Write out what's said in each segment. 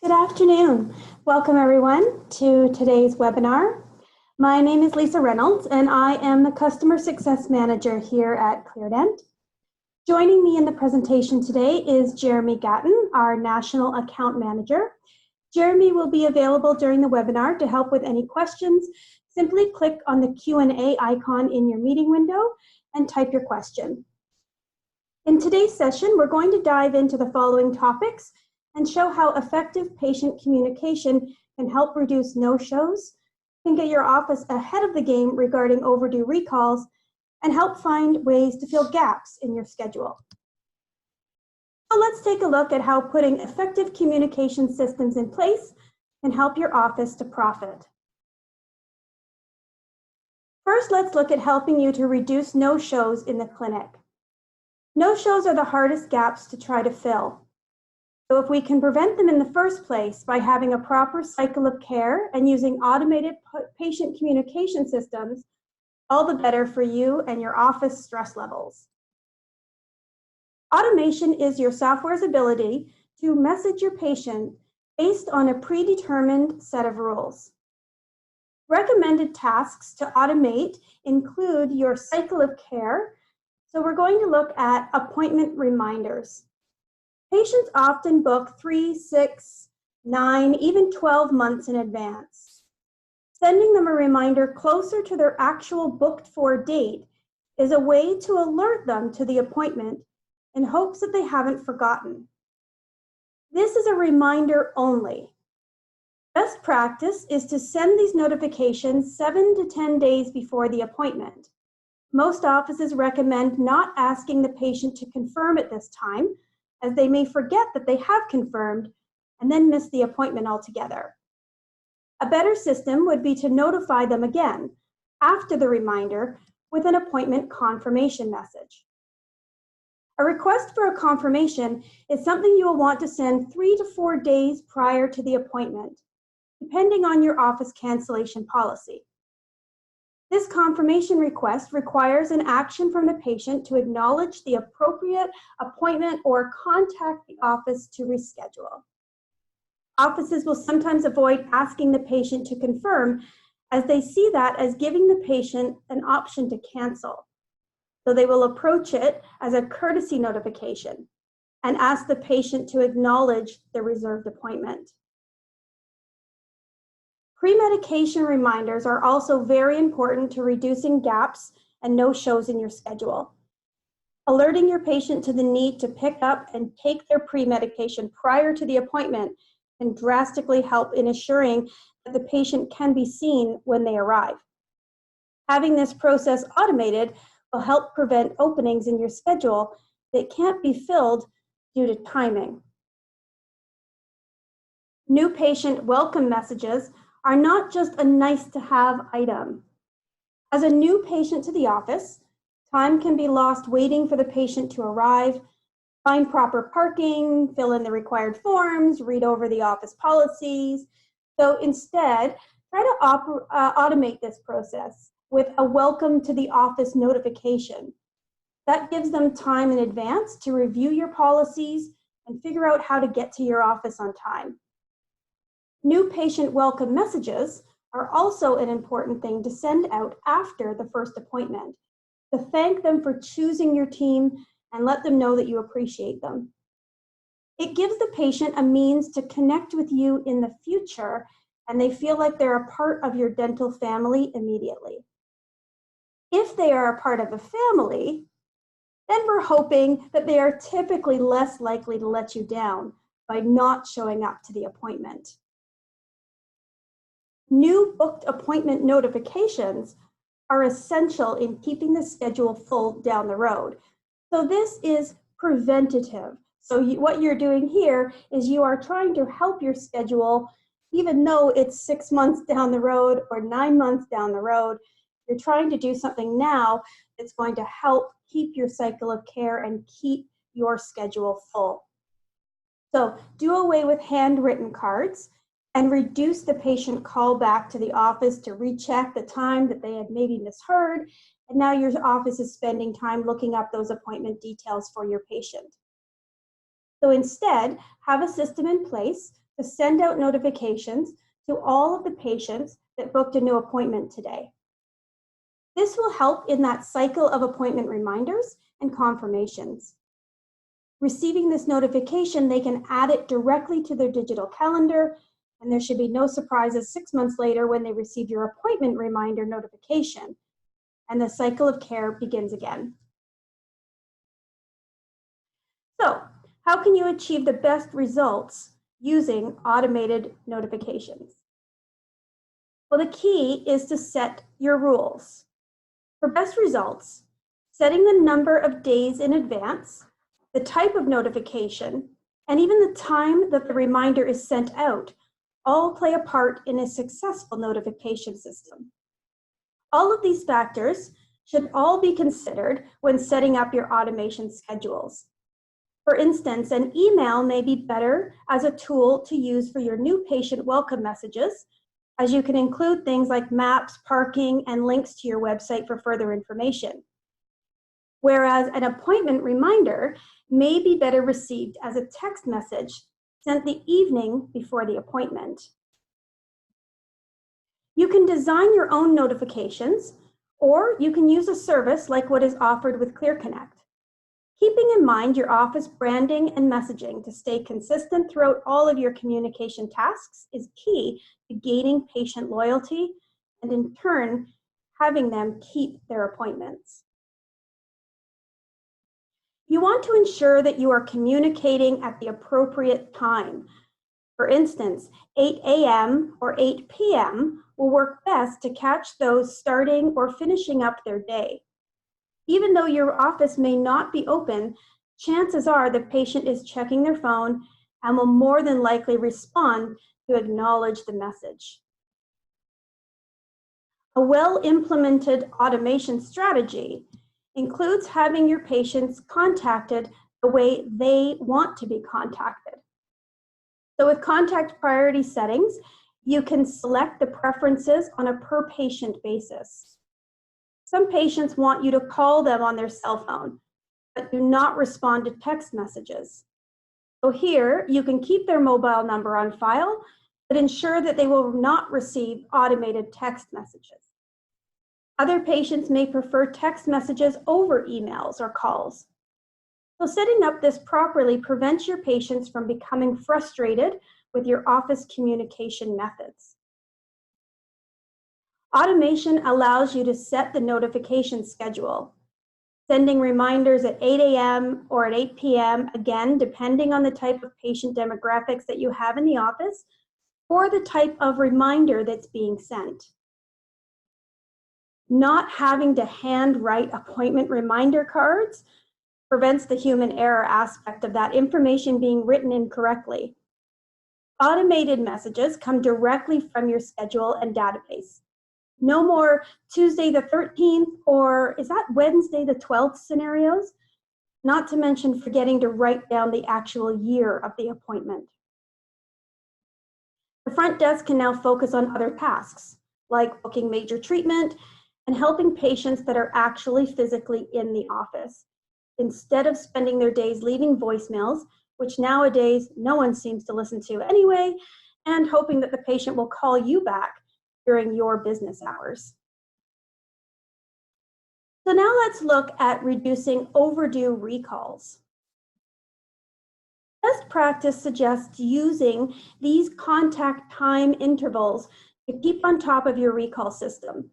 Good afternoon. Welcome everyone to today's webinar. My name is Lisa Reynolds and I am the Customer Success Manager here at ClearConnect. Joining me in the presentation today is Jeremy Gatton, our National Account Manager. Jeremy will be available during the webinar to help with any questions. Simply click on the Q&A icon in your meeting window and type your question. In today's session, we're going to dive into the following topics and show how effective patient communication can help reduce no-shows, can get your office ahead of the game regarding overdue recalls, and help find ways to fill gaps in your schedule. So let's take a look at how putting effective communication systems in place can help your office to profit. First, let's look at helping you to reduce no-shows in the clinic. No-shows are the hardest gaps to try to fill. So if we can prevent them in the first place by having a proper cycle of care and using automated patient communication systems, all the better for you and your office stress levels. Automation is your software's ability to message your patient based on a predetermined set of rules. Recommended tasks to automate include your cycle of care. So we're going to look at appointment reminders. Patients often book 3, 6, 9, even 12 months in advance. Sending them a reminder closer to their actual booked for date is a way to alert them to the appointment in hopes that they haven't forgotten. This is a reminder only. Best practice is to send these notifications 7 to 10 days before the appointment. Most offices recommend not asking the patient to confirm at this time, as they may forget that they have confirmed and then miss the appointment altogether. A better system would be to notify them again after the reminder with an appointment confirmation message. A request for a confirmation is something you will want to send 3 to 4 days prior to the appointment, depending on your office cancellation policy. This confirmation request requires an action from the patient to acknowledge the appropriate appointment or contact the office to reschedule. Offices will sometimes avoid asking the patient to confirm, as they see that as giving the patient an option to cancel. So they will approach it as a courtesy notification and ask the patient to acknowledge the reserved appointment. Pre-medication reminders are also very important to reducing gaps and no-shows in your schedule. Alerting your patient to the need to pick up and take their pre-medication prior to the appointment can drastically help in assuring that the patient can be seen when they arrive. Having this process automated will help prevent openings in your schedule that can't be filled due to timing. New patient welcome messages are not just a nice-to-have item. As a new patient to the office, time can be lost waiting for the patient to arrive, find proper parking, fill in the required forms, read over the office policies. So instead, try to automate this process with a welcome to the office notification. That gives them time in advance to review your policies and figure out how to get to your office on time. New patient welcome messages are also an important thing to send out after the first appointment, to thank them for choosing your team and let them know that you appreciate them. It gives the patient a means to connect with you in the future, and they feel like they're a part of your dental family immediately. If they are a part of a family, then we're hoping that they are typically less likely to let you down by not showing up to the appointment. New booked appointment notifications are essential in keeping the schedule full down the road. So this is preventative. So what you're doing here is you are trying to help your schedule, even though it's 6 months down the road or 9 months down the road. You're trying to do something now that's going to help keep your cycle of care and keep your schedule full. So do away with handwritten cards and reduce the patient call back to the office to recheck the time that they had maybe misheard, and now your office is spending time looking up those appointment details for your patient. So instead, have a system in place to send out notifications to all of the patients that booked a new appointment today. This will help in that cycle of appointment reminders and confirmations. Receiving this notification, they can add it directly to their digital calendar, and there should be no surprises 6 months later when they receive your appointment reminder notification, and the cycle of care begins again. So, how can you achieve the best results using automated notifications? Well, the key is to set your rules. For best results, setting the number of days in advance, the type of notification, and even the time that the reminder is sent out all play a part in a successful notification system. All of these factors should all be considered when setting up your automation schedules. For instance, an email may be better as a tool to use for your new patient welcome messages, as you can include things like maps, parking, and links to your website for further information. Whereas an appointment reminder may be better received as a text message sent the evening before the appointment. You can design your own notifications, or you can use a service like what is offered with ClearConnect. Keeping in mind your office branding and messaging to stay consistent throughout all of your communication tasks is key to gaining patient loyalty and in turn, having them keep their appointments. You want to ensure that you are communicating at the appropriate time. For instance, 8 a.m. or 8 p.m. will work best to catch those starting or finishing up their day. Even though your office may not be open, chances are the patient is checking their phone and will more than likely respond to acknowledge the message. A well-implemented automation strategy includes having your patients contacted the way they want to be contacted. So with contact priority settings, you can select the preferences on a per patient basis. Some patients want you to call them on their cell phone, but do not respond to text messages. So here, you can keep their mobile number on file, but ensure that they will not receive automated text messages. Other patients may prefer text messages over emails or calls. So setting up this properly prevents your patients from becoming frustrated with your office communication methods. Automation allows you to set the notification schedule, sending reminders at 8 a.m. or at 8 p.m., again, depending on the type of patient demographics that you have in the office, or the type of reminder that's being sent. Not having to handwrite appointment reminder cards prevents the human error aspect of that information being written incorrectly. Automated messages come directly from your schedule and database. No more Tuesday the 13th or is that Wednesday the 12th scenarios, not to mention forgetting to write down the actual year of the appointment. The front desk can now focus on other tasks, like booking major treatment and helping patients that are actually physically in the office, instead of spending their days leaving voicemails, which nowadays no one seems to listen to anyway, and hoping that the patient will call you back during your business hours. So now let's look at reducing overdue recalls. Best practice suggests using these contact time intervals to keep on top of your recall system.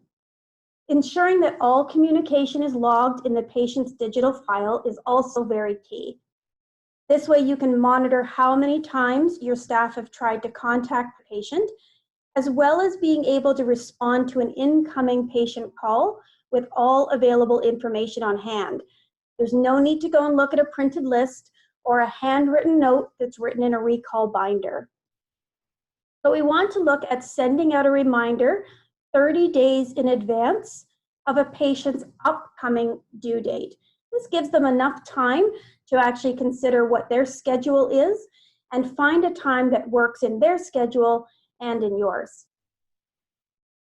Ensuring that all communication is logged in the patient's digital file is also very key. This way you can monitor how many times your staff have tried to contact the patient, as well as being able to respond to an incoming patient call with all available information on hand. There's no need to go and look at a printed list or a handwritten note that's written in a recall binder. So we want to look at sending out a reminder 30 days in advance of a patient's upcoming due date. This gives them enough time to actually consider what their schedule is and find a time that works in their schedule and in yours.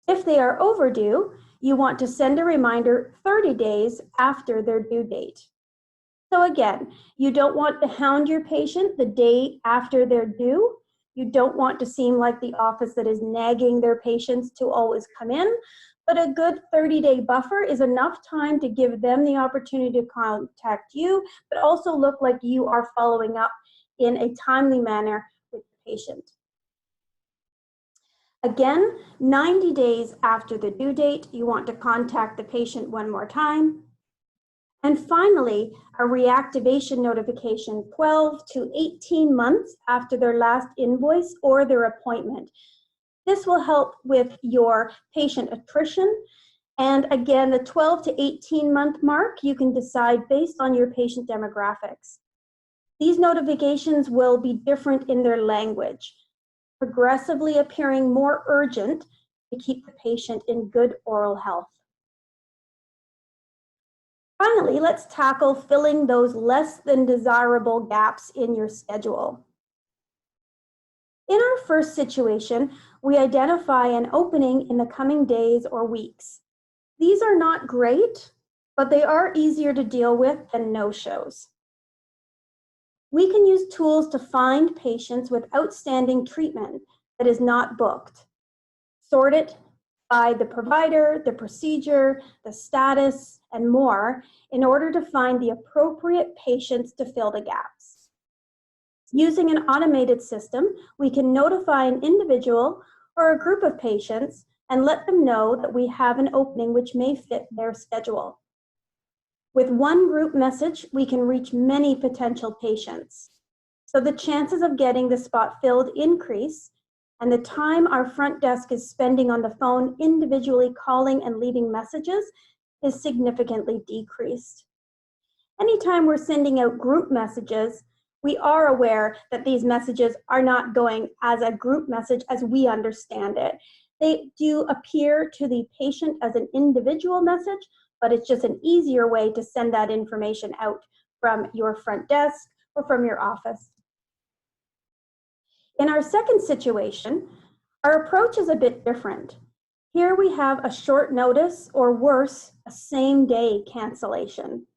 If they are overdue, you want to send a reminder 30 days after their due date. So again, you don't want to hound your patient the day after they're due. You don't want to seem like the office that is nagging their patients to always come in, but a good 30-day buffer is enough time to give them the opportunity to contact you, but also look like you are following up in a timely manner with the patient. Again, 90 days after the due date, you want to contact the patient one more time. And finally, a reactivation notification 12 to 18 months after their last invoice or their appointment. This will help with your patient attrition. And again, the 12 to 18 month mark, you can decide based on your patient demographics. These notifications will be different in their language, progressively appearing more urgent to keep the patient in good oral health. Finally, let's tackle filling those less than desirable gaps in your schedule. In our first situation, we identify an opening in the coming days or weeks. These are not great, but they are easier to deal with than no-shows. We can use tools to find patients with outstanding treatment that is not booked. Sort it by the provider, the procedure, the status, and more in order to find the appropriate patients to fill the gaps. Using an automated system, we can notify an individual or a group of patients and let them know that we have an opening which may fit their schedule. With one group message, we can reach many potential patients. So the chances of getting the spot filled increase, and the time our front desk is spending on the phone individually calling and leaving messages is significantly decreased. Anytime we're sending out group messages, we are aware that these messages are not going as a group message as we understand it. They do appear to the patient as an individual message, but it's just an easier way to send that information out from your front desk or from your office. In our second situation, our approach is a bit different. Here we have a short notice, or worse, a same-day cancellation.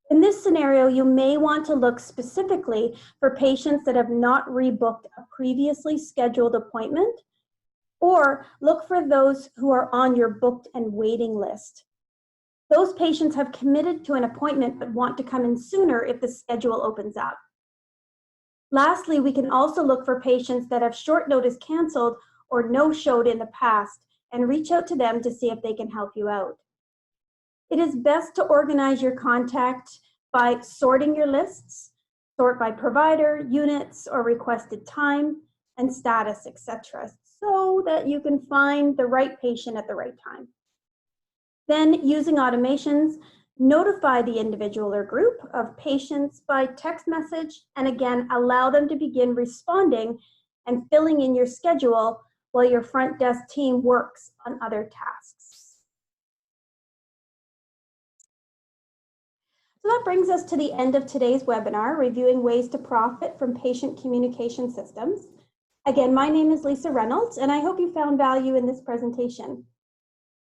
In this scenario, you may want to look specifically for patients that have not rebooked a previously scheduled appointment, or look for those who are on your booked and waiting list. Those patients have committed to an appointment but want to come in sooner if the schedule opens up. Lastly, we can also look for patients that have short notice canceled or no-showed in the past and reach out to them to see if they can help you out. It is best to organize your contact by sorting your lists, sort by provider, units, or requested time, and status, etc., so that you can find the right patient at the right time. Then, using automations, notify the individual or group of patients by text message, and again, allow them to begin responding and filling in your schedule while your front desk team works on other tasks. So that brings us to the end of today's webinar, reviewing ways to profit from patient communication systems. Again, my name is Lisa Reynolds, and I hope you found value in this presentation.